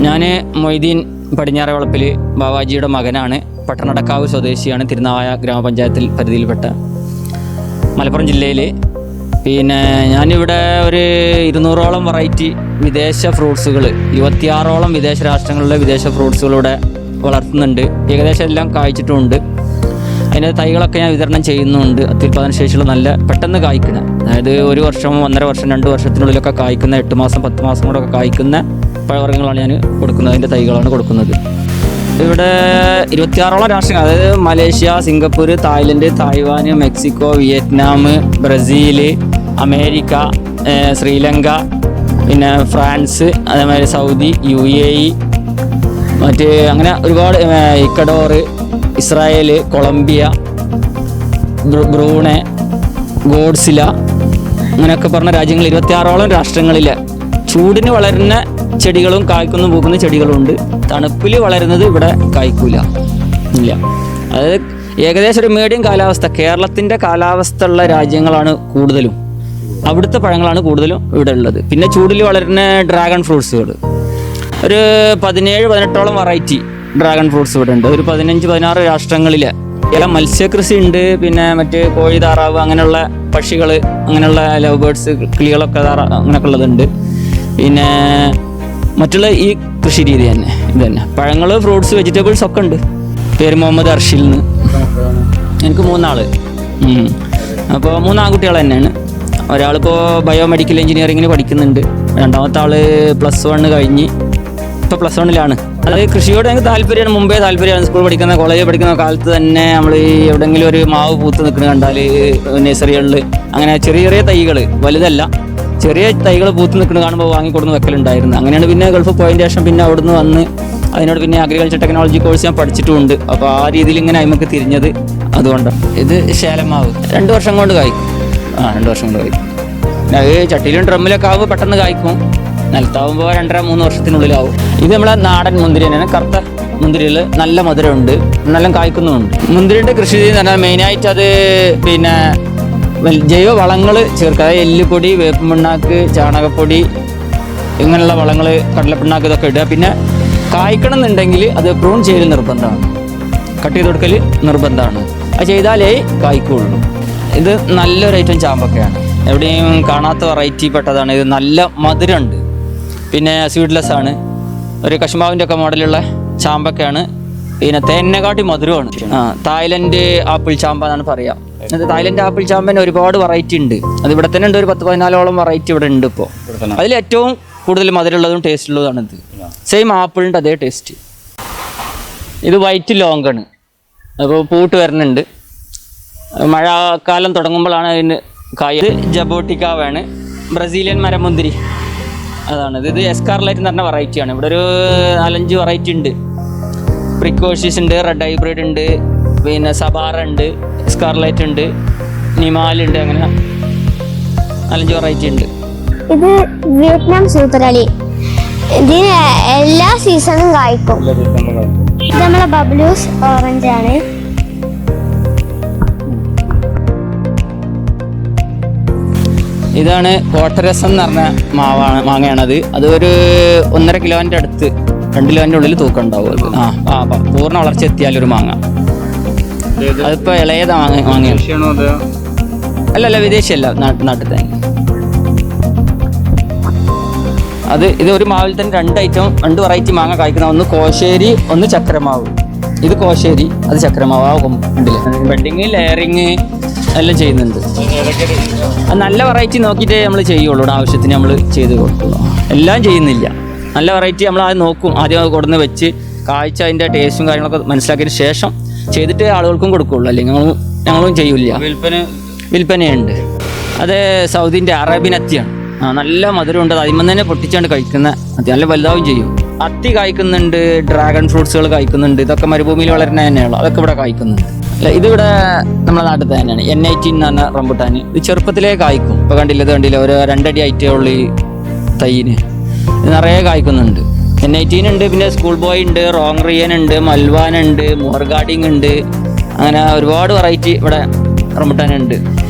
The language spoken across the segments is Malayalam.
ഞാൻ മൊയ്തീൻ പടിഞ്ഞാറവളപ്പിൽ ബാവാജിയുടെ മകനാണ്. പട്ടണടക്കാവ് സ്വദേശിയാണ്. തിരുനാവായ ഗ്രാമപഞ്ചായത്തിൽ പരിധിയിൽപ്പെട്ട മലപ്പുറം ജില്ലയിൽ. പിന്നെ ഞാനിവിടെ ഒരു 200ഓളം വെറൈറ്റി വിദേശ ഫ്രൂട്ട്സുകൾ, 26ഓളം വിദേശ രാഷ്ട്രങ്ങളിലെ വിദേശ ഫ്രൂട്ട്സുകളിവിടെ വളർത്തുന്നുണ്ട്. ഏകദേശം എല്ലാം കായ്ച്ചിട്ടുമുണ്ട്. അതിൻ്റെ തൈകളൊക്കെ ഞാൻ വിതരണം ചെയ്യുന്നുണ്ട്. അത്യുൽപാദന ശേഷിയുള്ള നല്ല പെട്ടെന്ന് കായ്ക്കുന്ന, അതായത് 1 വർഷം 1.5 വർഷം 2 വർഷത്തിനുള്ളിലൊക്കെ കായ്ക്കുന്ന, 8 മാസം 10 മാസം കൊണ്ടൊക്കെ കായ്ക്കുന്ന പഴവർഗ്ഗങ്ങളാണ് ഞാൻ കൊടുക്കുന്നത്. അതിൻ്റെ തൈകളാണ് കൊടുക്കുന്നത്. ഇവിടെ 26ഓളം രാഷ്ട്രങ്ങൾ, അതായത് Malaysia, Singapore, Thailand, Taiwan, Mexico, Vietnam, Brazil, America, Sri Lanka, പിന്നെ ഫ്രാൻസ്, അതേമാതിരി സൗദി, UAE, മറ്റ് അങ്ങനെ ഒരുപാട്, ഇക്കഡോർ, ഇസ്രായേൽ, കൊളംബിയ, ബ്രൂണെ, ഗോഡ്സില, അങ്ങനെയൊക്കെ പറഞ്ഞ രാജ്യങ്ങൾ 26ഓളം രാഷ്ട്രങ്ങളിൽ ചൂടിന് വളരുന്ന ചെടികളും കായ്ക്കുന്നു പൂക്കുന്ന ചെടികളും ഉണ്ട്. തണുപ്പിൽ വളരുന്നത് ഇവിടെ കായ്ക്കൂല ഇല്ല. അതായത് ഏകദേശം ഒരു മീഡിയം കാലാവസ്ഥ, കേരളത്തിൻ്റെ കാലാവസ്ഥ ഉള്ള രാജ്യങ്ങളാണ് കൂടുതലും. അവിടുത്തെ പഴങ്ങളാണ് കൂടുതലും ഇവിടെ ഉള്ളത്. പിന്നെ ചൂടിൽ വളരുന്ന ഡ്രാഗൺ ഫ്രൂട്ട്സുകൾ ഒരു 17-18ഓളം വെറൈറ്റി ഡ്രാഗൺ ഫ്രൂട്ട്സ് ഇവിടെ ഉണ്ട്. ഒരു 15-16 രാഷ്ട്രങ്ങളിൽ. എല്ലാം മത്സ്യകൃഷി ഉണ്ട്. പിന്നെ മറ്റ് കോഴി, താറാവ്, അങ്ങനെയുള്ള പക്ഷികൾ, അങ്ങനെയുള്ള ലവ് ബേർഡ്സ്, കിളികളൊക്കെ അങ്ങനെയൊക്കെ ഉള്ളതുണ്ട്. പിന്നെ മറ്റുള്ള ഈ കൃഷി രീതി തന്നെ ഇത് തന്നെ. പഴങ്ങൾ, ഫ്രൂട്ട്സ്, വെജിറ്റബിൾസ് ഒക്കെ ഉണ്ട്. പേര് മുഹമ്മദ് അർഷിൽ നിന്ന്. എനിക്ക് 3 ആൾ. അപ്പോൾ 3 ആൺകുട്ടികൾ തന്നെയാണ്. ഒരാളിപ്പോൾ ബയോമെഡിക്കൽ എഞ്ചിനീയറിങ്ങിന് പഠിക്കുന്നുണ്ട്. രണ്ടാമത്തെ ആൾ +1 കഴിഞ്ഞ് ഇപ്പോൾ +1ലാണ്. അത് കൃഷിയോട് എനിക്ക് താല്പര്യമാണ്, മുമ്പേ താല്പര്യമാണ്. സ്കൂൾ പഠിക്കുന്ന, കോളേജിൽ പഠിക്കുന്ന കാലത്ത് തന്നെ നമ്മൾ ഈ എവിടെയെങ്കിലും ഒരു മാവ് പൂത്ത് നിൽക്കുന്നത് കണ്ടാൽ നഴ്സറികളിൽ അങ്ങനെ ചെറിയ ചെറിയ തൈകൾ, വലുതല്ല, ചെറിയ തൈകൾ പൂത്ത് നിൽക്കുന്നത് കാണുമ്പോൾ വാങ്ങിക്കൊടുന്ന് വെക്കലുണ്ടായിരുന്നു. അങ്ങനെയാണ് പിന്നെ ഗൾഫ് പോയതിന് ശേഷം പിന്നെ അവിടുന്ന് വന്ന് അതിനോട് പിന്നെ അഗ്രികൾച്ചർ ടെക്നോളജി കോഴ്സ് ഞാൻ പഠിച്ചിട്ടുമുണ്ട്. അപ്പോൾ ആ രീതിയിൽ ഇങ്ങനെ അതിമക്ക് തിരിഞ്ഞത് അതുകൊണ്ടാണ്. ഇത് ശേലമാവ് 2 വർഷം കൊണ്ട് കായ്ക്കും. 2 വർഷം കൊണ്ട് കായ്ക്കും. അത് ചട്ടിയിലും ഡ്രമ്മിലൊക്കെ ആവുമ്പോൾ പെട്ടെന്ന് കായ്ക്കും. നിലത്താവുമ്പോൾ 2.5-3 വർഷത്തിനുള്ളിലാവും. ഇത് നമ്മളെ നാടൻ മുന്തിരി തന്നെയാണ്. കറുത്ത മുന്തിരിയിൽ നല്ല മധുരമുണ്ട്, നല്ല കായ്ക്കുന്നുമുണ്ട്. മുന്തിരിയുടെ കൃഷി എന്ന് പറഞ്ഞാൽ മെയിനായിട്ട് അത് പിന്നെ ജൈവ വളങ്ങൾ ചേർക്കുക. അതായത് എല്ലുപൊടി, വേപ്പിൻപിണ്ണാക്ക്, ചാണകപ്പൊടി, ഇങ്ങനെയുള്ള വളങ്ങൾ, കടലപ്പിണ്ണാക്ക്, ഇതൊക്കെ ഇടുക. പിന്നെ കായ്ക്കണം എന്നുണ്ടെങ്കിൽ അത് പ്രൂൺ ചെയ്യൽ നിർബന്ധമാണ്, കട്ട് ചെയ്ത് കൊടുക്കൽ നിർബന്ധമാണ്. അത് ചെയ്താലേ കായ്ക്കുള്ളൂ. ഇത് നല്ലൊരു ഐറ്റം ചാമ്പക്കയാണ്. എവിടെയും കാണാത്ത വെറൈറ്റി പെട്ടതാണ്. ഇത് നല്ല മധുരമുണ്ട്, പിന്നെ സ്വീറ്റ്ലെസ് ആണ്. ഒരു കശുമാവിൻ്റെ ഒക്കെ മോഡലുള്ള ചാമ്പക്കയാണ്. പിന്നെ തേനെക്കാട്ടി മധുരമാണ്. തായ്ലൻഡ് ആപ്പിൾ ചാമ്പ എന്നാണ് പറയാം. തായ്ലൻഡ് ആപ്പിൾ ചാമ്പന് ഒരുപാട് വെറൈറ്റി ഉണ്ട്. അത് ഇവിടെ തന്നെ ഉണ്ട്. ഒരു 10-14ഓളം വെറൈറ്റി ഇവിടെ ഉണ്ട് ഇപ്പോൾ. അതിൽ ഏറ്റവും കൂടുതൽ മധുരമുള്ളതും ടേസ്റ്റ് ഉള്ളതാണ് ഇത്. സെയിം ആപ്പിളിൻ്റെ അതേ ടേസ്റ്റ്. ഇത് വൈറ്റ് ലോങ്ങാണ്. അപ്പോൾ പൂട്ട് വരുന്നുണ്ട്. മഴക്കാലം തുടങ്ങുമ്പോഴാണ് അതിന് കായ. ഇത് ജബോട്ടിക്കാവാണ്, ബ്രസീലിയൻ മരമുന്തിരി അതാണിത്. ഇത് എസ്കാർലൈറ്റ് എന്ന് പറഞ്ഞ വെറൈറ്റിയാണ്. ഇവിടെ ഒരു 4-5 വെറൈറ്റി ഉണ്ട്. പ്രിക്കോഷ്യസ് ഉണ്ട്, റെഡ് ഹൈബ്രിഡ് ഉണ്ട്, പിന്നെ സബാറ ഉണ്ട്, സ്കാർലൈറ്റ് ഉണ്ട്, നിമാലുണ്ട്. അങ്ങനെ 4-5 വെറൈറ്റി ഉണ്ട്. ഇത് വിയറ്റ്നാം സൂപ്പർ അലി. ഇതിന് എല്ലാ സീസണും കായ്ക്കും. ഇത് നമ്മളെ ബബ്ലൂസ് ഓറഞ്ച് ആണ്. ഇതാണ് കോട്ടരസം എന്ന് പറഞ്ഞ മാങ്ങയാണത്. അത് ഒരു 1.5 കിലോൻ്റെ അടുത്ത്, 2 കിലോൻ്റെ ഉള്ളിൽ തൂക്കം ഉണ്ടാവും. അത് പൂർണ്ണ വളർച്ച എത്തിയാലൊരു മാങ്ങ. അതിപ്പോൾ ഇളയത് മാങ്ങയാണ്. അല്ലല്ല, വിദേശിയല്ല, നാട്ടിൽ തന്നെ. ഇത് ഒരു മാവിൽ തന്നെ 2 വെറൈറ്റി മാങ്ങ കായ്ക്കുന്ന. ഒന്ന് കോശേരി, ഒന്ന് ചക്രമാവ്. ഇത് കോശേരി, അത് ചക്രമാവ്. ആ ഉണ്ടല്ലേ, ബെഡിങ്, ലെയറിങ് എല്ലാം ചെയ്യുന്നുണ്ട്. നല്ല വെറൈറ്റി നോക്കിയിട്ടേ നമ്മൾ ചെയ്യുള്ളൂ. ആവശ്യത്തിന് നമ്മൾ ചെയ്ത് കൊടുക്കുള്ളൂ. എല്ലാം ചെയ്യുന്നില്ല. നല്ല വെറൈറ്റി നമ്മൾ ആദ്യം നോക്കും. ആദ്യം കൊടുന്ന് വെച്ച് കാഴ്ച അതിൻ്റെ ടേസ്റ്റും കാര്യങ്ങളൊക്കെ മനസ്സിലാക്കിയതിന് ശേഷം ചെയ്തിട്ട് ആളുകൾക്കും കൊടുക്കുള്ളൂ. അല്ലെങ്കിൽ ഞങ്ങളും ചെയ്യില്ല. വിൽപ്പനയുണ്ട്. അത് സൗദിൻ്റെ അറേബ്യൻ അത്തിയാണ്. നല്ല മധുരമുണ്ട്. അതിമന്ന് തന്നെ പൊട്ടിച്ചാണ്ട് കഴിക്കുന്ന അത്തി. നല്ല വലുതാവും ചെയ്യും. അത്തി കായ്ക്കുന്നുണ്ട്, ഡ്രാഗൺ ഫ്രൂട്ട്സുകൾ കായ്ക്കുന്നുണ്ട്. ഇതൊക്കെ മരുഭൂമിയിൽ വളരുന്ന തന്നെയുള്ളൂ. അതൊക്കെ ഇവിടെ കായ്ക്കുന്നുണ്ട്. ഇതിവിടെ നമ്മുടെ നാട്ടിൽ തന്നെയാണ്. N18 എന്ന് പറഞ്ഞ റംബുട്ടാൻ. ഇത് ചെറുപ്പത്തിലേ കായ്ക്കും. ഇപ്പോൾ കണ്ടില്ല, ഇത് കണ്ടില്ല, ഒരു 2 അടി ആയിട്ടേ ഉള്ളൂ ഈ തൈന്. ഇത് നിറയെ കായ്ക്കുന്നുണ്ട്. N18 ഉണ്ട്, പിന്നെ സ്കൂൾ ബോയ് ഉണ്ട്, റോങ് റിയൻ ഉണ്ട്, മൽവാൻ ഉണ്ട്, മോർഗാഡിങ് ഉണ്ട്. അങ്ങനെ ഒരുപാട് വെറൈറ്റി ഇവിടെ റംബുട്ടാനുണ്ട്.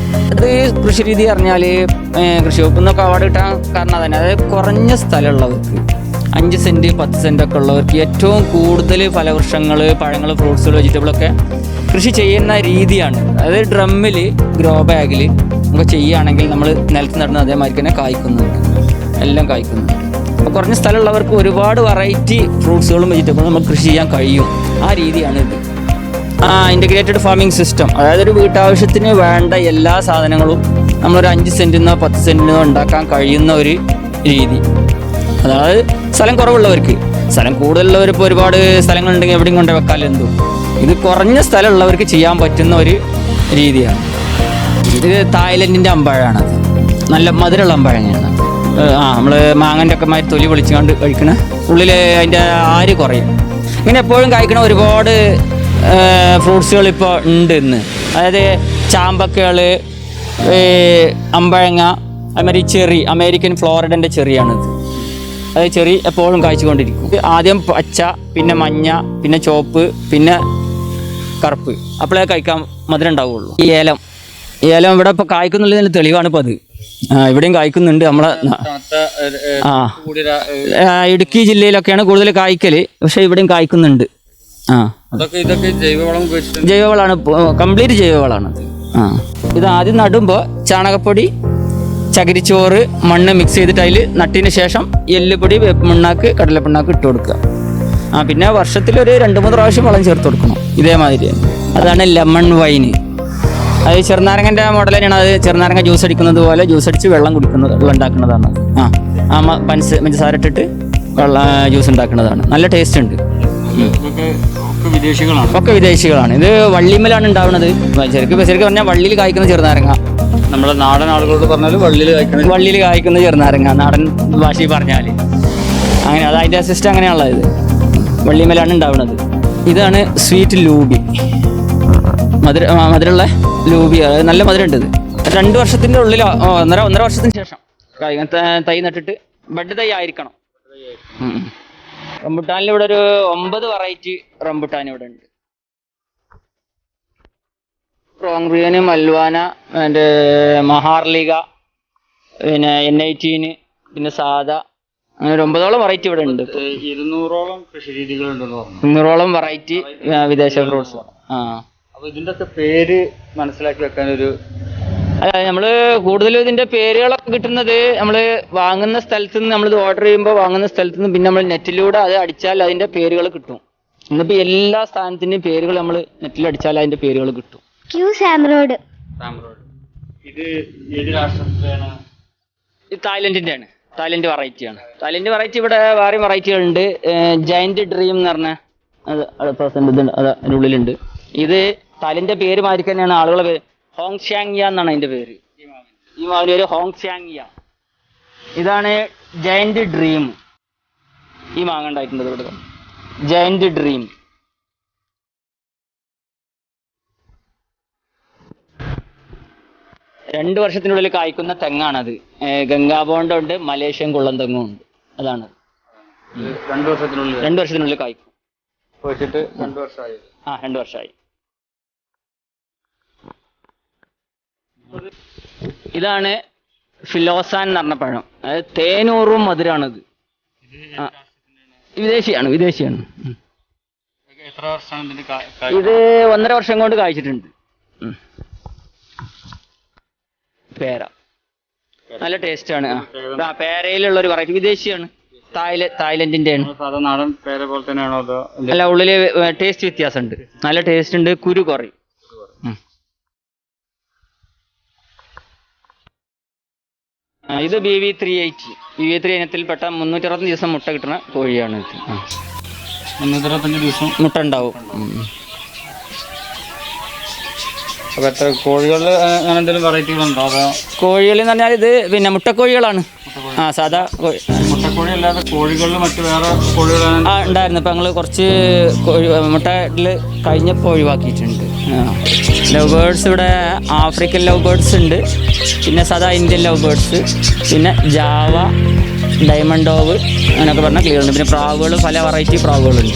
അത് കൃഷി രീതി പറഞ്ഞാൽ കൃഷി വകുപ്പിൽ നിന്നൊക്കെ അവാർഡ് കിട്ടാൻ കാരണം തന്നെ, അതായത് കുറഞ്ഞ സ്ഥലമുള്ളവർക്ക് 5 സെൻറ്റ് 10 സെൻറ്റ് ഒക്കെ ഉള്ളവർക്ക് ഏറ്റവും കൂടുതൽ ഫലവൃക്ഷങ്ങൾ, പഴങ്ങൾ, ഫ്രൂട്ട്സുകൾ, വെജിറ്റബിളൊക്കെ കൃഷി ചെയ്യുന്ന രീതിയാണ്. അതായത് ഡ്രമ്മിൽ, ഗ്രോ ബാഗിൽ നമുക്ക് ചെയ്യുകയാണെങ്കിൽ നമ്മൾ നിലത്ത് നടുന്ന അതേമാതിരി തന്നെ കായ്ക്കുന്നുണ്ട്, എല്ലാം കായ്ക്കുന്നുണ്ട്. അപ്പോൾ കുറഞ്ഞ സ്ഥലമുള്ളവർക്ക് ഒരുപാട് വെറൈറ്റി ഫ്രൂട്ട്സുകളും വെജിറ്റബിളും നമുക്ക് കൃഷി ചെയ്യാൻ കഴിയും. ആ രീതിയാണ് ഇത്. ഇൻ്റഗ്രേറ്റഡ് ഫാമിംഗ് സിസ്റ്റം, അതായത് ഒരു വീട്ടാവശ്യത്തിന് വേണ്ട എല്ലാ സാധനങ്ങളും നമ്മളൊരു 5 സെൻറ്റിന്നോ 10 സെൻറ്റിനോ ഉണ്ടാക്കാൻ കഴിയുന്ന ഒരു രീതി. അതായത് സ്ഥലം കുറവുള്ളവർക്ക്. സ്ഥലം കൂടുതലുള്ളവർ ഇപ്പോൾ ഒരുപാട് സ്ഥലങ്ങളുണ്ടെങ്കിൽ എവിടെയും കൊണ്ട് വെക്കാമല്ലോ എന്തോ. ഇത് കുറഞ്ഞ സ്ഥലമുള്ളവർക്ക് ചെയ്യാൻ പറ്റുന്ന ഒരു രീതിയാണ്. ഇത് തായ്ലൻഡിൻ്റെ അമ്പഴമാണ്. നല്ല മധുരമുള്ള അമ്പഴങ്ങയാണ്. നമ്മൾ മാങ്ങൻ്റെ ഒക്കെ മാതിരി തൊലി പൊളിച്ചുകൊണ്ട് കഴിക്കണ, ഉള്ളിൽ അതിൻ്റെ ആര് കുറയും. ഇങ്ങനെ എപ്പോഴും കഴിക്കണ ഒരുപാട് ഫ്രൂട്ട്സുകൾ ഇപ്പോൾ ഉണ്ട് ഇന്ന്. അതായത് ചാമ്പക്കകൾ, അമ്പഴങ്ങ, അതുമാതിരി ചെറി, അമേരിക്കൻ ഫ്ലോറിഡൻ്റെ ചെറിയാണിത്. അത് ചെറി എപ്പോഴും കായ്ച്ചുകൊണ്ടിരിക്കും. ആദ്യം പച്ച, പിന്നെ മഞ്ഞ, പിന്നെ ചുവപ്പ്, പിന്നെ കറുപ്പ്. അപ്പോഴേ കഴിക്കാൻ മധുരം ഉണ്ടാവുള്ളൂ. ഈ ഏലം ഇവിടെ ഇപ്പോൾ കായ്ക്കുന്നുള്ളതിന് തെളിവാണ് ഇപ്പോൾ അത്. ഇവിടെയും കായ്ക്കുന്നുണ്ട്. നമ്മളെ ഇടുക്കി ജില്ലയിലൊക്കെയാണ് കൂടുതൽ കായ്ക്കൽ, പക്ഷെ ഇവിടെയും കായ്ക്കുന്നുണ്ട്. ജൈവവളമാണ്, കംപ്ലീറ്റ് ജൈവവളാണത്. ഇത് ആദ്യം നടുമ്പോൾ ചാണകപ്പൊടി, ചകിരിച്ചോറ്, മണ്ണ് മിക്സ് ചെയ്തിട്ട് അതിൽ നട്ടതിന് ശേഷം എല്ലുപൊടി, വേപ്പിണ്ണാക്ക്, കടലപ്പിണ്ണാക്ക് ഇട്ട് കൊടുക്കുക. പിന്നെ വർഷത്തിലൊരു 2-3 പ്രാവശ്യം വളം ചേർത്ത് കൊടുക്കണം. ഇതേമാതിരി അതാണ് ലെമൺ വൈന്. അത് ചെറുനാരങ്ങൻ്റെ മോഡൽ തന്നെയാണ്. അത് ചെറുനാരങ്ങ ജ്യൂസ് അടിക്കുന്നത് പോലെ ജ്യൂസ് അടിച്ച് വെള്ളം ഉണ്ടാക്കുന്നതാണ്. പഞ്ചസാര ഇട്ടിട്ട് ജ്യൂസ് ഉണ്ടാക്കുന്നതാണ്. നല്ല ടേസ്റ്റ് ഉണ്ട്. ഒക്കെ വിദേശികളാണ്. ഇത് വള്ളിമലാണ് ഉണ്ടാവുന്നത്. ശരിക്കും പറഞ്ഞാൽ വള്ളിയിൽ കായ്ക്കുന്ന ചെറുനാരങ്ങ. നമ്മുടെ നാടൻ ആളുകളോട് പറഞ്ഞാൽ വള്ളിയിൽ കായ്ക്കുന്ന ചെറുനാരങ്ങ, നാടൻ ഭാഷയിൽ പറഞ്ഞാൽ അങ്ങനെ. അത് അതിൻ്റെ സിസ്റ്റം അങ്ങനെയാണുള്ളത്. ഇത് വള്ളിമലാണ് ഉണ്ടാവുന്നത്. ഇതാണ് സ്വീറ്റ് ലൂബി, മധുരമുള്ള ലൂബി. നല്ല മധുരം ഉണ്ട്. ഇത് 2 വർഷത്തിൻ്റെ ഉള്ളിൽ, 1.5 വർഷത്തിന് ശേഷം തൈ നട്ടിട്ട് ബഡ് തൈ ആയിരിക്കണം. റംബുട്ടാനിൽ ഇവിടെ ഒരു 9 വെറൈറ്റി റംബുട്ടാൻ ഇവിടെ ഉണ്ട്. പ്രോങ്റിയന്, മൽവാന, മഹാർലിക, പിന്നെ N18, പിന്നെ സാദ, അങ്ങനെ ഒരു 9ഓളം വെറൈറ്റി ഇവിടെ ഉണ്ട്. 200ഓളം കൃഷി രീതികളുണ്ടെന്ന് പറഞ്ഞു. 200ഓളം വെറൈറ്റി വിദേശ ഫ്രൂട്ട്സ്. അപ്പോൾ ഇതിൻ്റെ ഒക്കെ പേര് മനസ്സിലാക്കി വെക്കാനൊരു, അതായത് നമ്മൾ കൂടുതലും ഇതിൻ്റെ പേരുകളൊക്കെ കിട്ടുന്നത് നമ്മൾ വാങ്ങുന്ന സ്ഥലത്ത് നിന്ന്, നമ്മളിത് ഓർഡർ ചെയ്യുമ്പോൾ വാങ്ങുന്ന സ്ഥലത്ത് നിന്ന്, പിന്നെ നമ്മൾ നെറ്റിലൂടെ അത് അടിച്ചാൽ അതിൻ്റെ പേരുകൾ കിട്ടും. ഇന്നിപ്പോൾ എല്ലാ സ്ഥാനത്തിൻ്റെയും പേരുകൾ നമ്മൾ നെറ്റിൽ അടിച്ചാൽ അതിൻ്റെ പേരുകൾ കിട്ടും. സാംറോഡ്. ഇത് ഏത് രാഷ്ട്രത്തിലാണ്? ഇത് തായ്ലൻഡിൻ്റെയാണ്. തായ്ലൻഡ് വെറൈറ്റിയാണ്. തായ്ലൻഡ് വെറൈറ്റി ഇവിടെ വേറെ വെറൈറ്റികളുണ്ട്. ജയന്റ് ഡ്രീം എന്ന് പറഞ്ഞ അത് പ്രസന്റ് ഇതുണ്ട്, അത് അതിൻ്റെ ഉള്ളിലുണ്ട്. ഇത് തായ്ലൻഡിൻ്റെ പേര് മാതിരി തന്നെയാണ് ആളുകളെ പേര്. ഹോങ് ഷ്യാങ്യ എന്നാണ് അതിൻ്റെ പേര്. ഈ മാവിൻ്റെ പേര് ഹോങ് ഷ്യാങ്യ. ഇതാണ് ജയന്റ് ഡ്രീം. ഈ മാങ്ങ ഉണ്ടായിട്ടുണ്ട് ഇവിടെ, ജയന്റ് ഡ്രീം. രണ്ട് വർഷത്തിനുള്ളിൽ കായ്ക്കുന്ന തെങ്ങാണത്. ഗംഗാബോണ്ടം ഉണ്ട്, മലേഷ്യൻ കുള്ളൻ തെങ്ങും ഉണ്ട്. അതാണ് 2 വർഷത്തിനുള്ളിൽ കായ്ക്കും. വെച്ചിട്ട് 2 വർഷമായി. 2 വർഷമായി. ഇതാണ് ഫിലോസാൻ എന്ന് പറഞ്ഞ പഴം. അതായത് തേനൂറും മധുരമാണിത്. വിദേശിയാണ്. എത്ര വർഷമാണ് ഇതിന്? ഇത് 1.5 വർഷം കൊണ്ട് കായ്ച്ചിട്ടുണ്ട്. പേര നല്ല ടേസ്റ്റാണ്. പേരയിലുള്ള ഒരു വെറൈറ്റി വിദേശിയാണ്. തായ്ലൻഡിൻ്റെയാണ്. നാടൻ പേര പോലെ തന്നെയാണോ അതോ? അല്ല, ഉള്ളില് ടേസ്റ്റ് വ്യത്യാസമുണ്ട്. നല്ല ടേസ്റ്റ് ഉണ്ട്, കുരു കുറയും. ഇത് BV380. BV3 ഇനത്തിൽപ്പെട്ട 360 ദിവസം മുട്ട കിട്ടുന്ന കോഴിയാണ് ഇത്. 365 ദിവസം മുട്ട ഉണ്ടാവും. അപ്പോൾ എത്ര കോഴികളിൽ അങ്ങനെ എന്തെങ്കിലും വെറൈറ്റികളുണ്ടോ? അതോ കോഴികൾ എന്ന് പറഞ്ഞാൽ ഇത് പിന്നെ മുട്ടക്കോഴികളാണ്. സാധാ മുട്ടക്കോഴി അല്ലാതെ കോഴികളിൽ മറ്റു വേറെ കോഴികളാണ് ഉണ്ടായിരുന്നു. ഇപ്പം ഞങ്ങൾ കുറച്ച് മുട്ടയിൽ കഴിഞ്ഞപ്പോൾ ഒഴിവാക്കിയിട്ടുണ്ട്. ലവ് ബേർഡ്സ് ഇവിടെ ആഫ്രിക്കൻ ലവ് ബേർഡ്സ് ഉണ്ട്, പിന്നെ സാധാ ഇന്ത്യൻ ലവ് ബേർഡ്സ്, പിന്നെ ജാവ, ഡയമണ്ട് ഡോവ് അങ്ങനെയൊക്കെ പറഞ്ഞാൽ ക്ലിയർ ഉണ്ട്. പിന്നെ പ്രാവുകൾ, പല വെറൈറ്റി പ്രാവുകളുണ്ട്.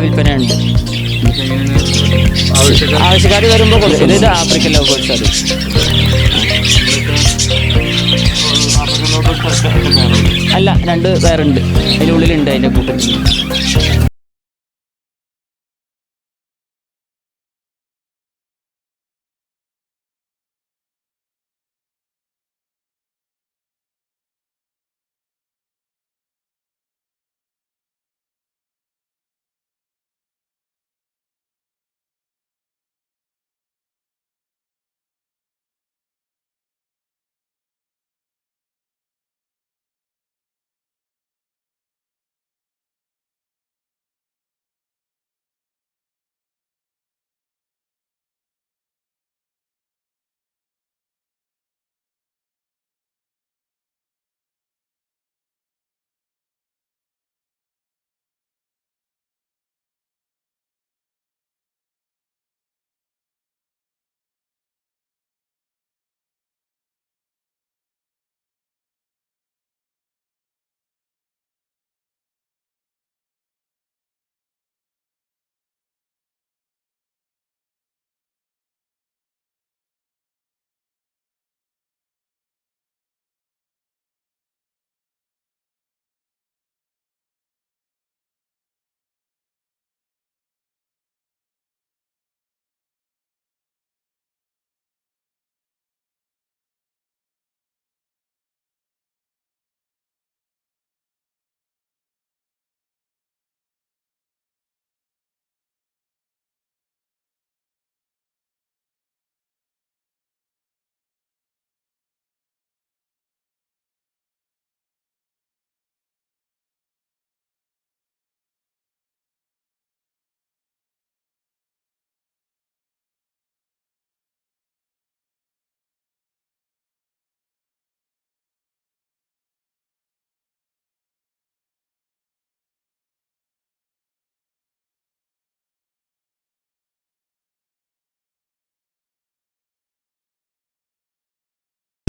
വിൽപ്പനയുണ്ട്. ആവശ്യക്കാർ വരുമ്പോൾ കൊടുക്കും. ഇത് ആഫ്രിക്കൻ ലവ് ബേർഡ്സ്. അത് അല്ല, 2 വേറുണ്ട്, അതിൻ്റെ ഉള്ളിലുണ്ട് അതിൻ്റെ കൂട്ടത്തിൽ.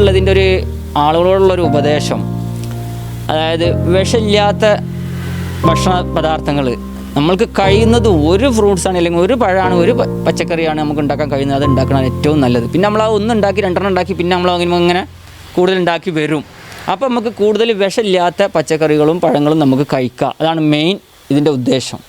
ഉള്ളതിൻ്റെ ഒരു ആളുകളോടുള്ളൊരു ഉപദേശം, അതായത് വിഷമില്ലാത്ത ഭക്ഷണ പദാർത്ഥങ്ങൾ നമ്മൾക്ക് കഴിയുന്നത് ഒരു ഫ്രൂട്ട്സാണ് അല്ലെങ്കിൽ ഒരു പഴമാണ് ഒരു പച്ചക്കറിയാണ് നമുക്ക് ഉണ്ടാക്കാൻ കഴിയുന്നത്, അത് ഉണ്ടാക്കണം ഏറ്റവും നല്ലത്. പിന്നെ നമ്മൾ ആ 1 ഉണ്ടാക്കി 2 ഉണ്ടാക്കി പിന്നെ നമ്മൾ അങ്ങനെ കൂടുതൽ ഉണ്ടാക്കി വരും. അപ്പോൾ നമുക്ക് കൂടുതൽ വിഷമില്ലാത്ത പച്ചക്കറികളും പഴങ്ങളും നമുക്ക് കഴിക്കാം. അതാണ് മെയിൻ ഇതിൻ്റെ ഉദ്ദേശം.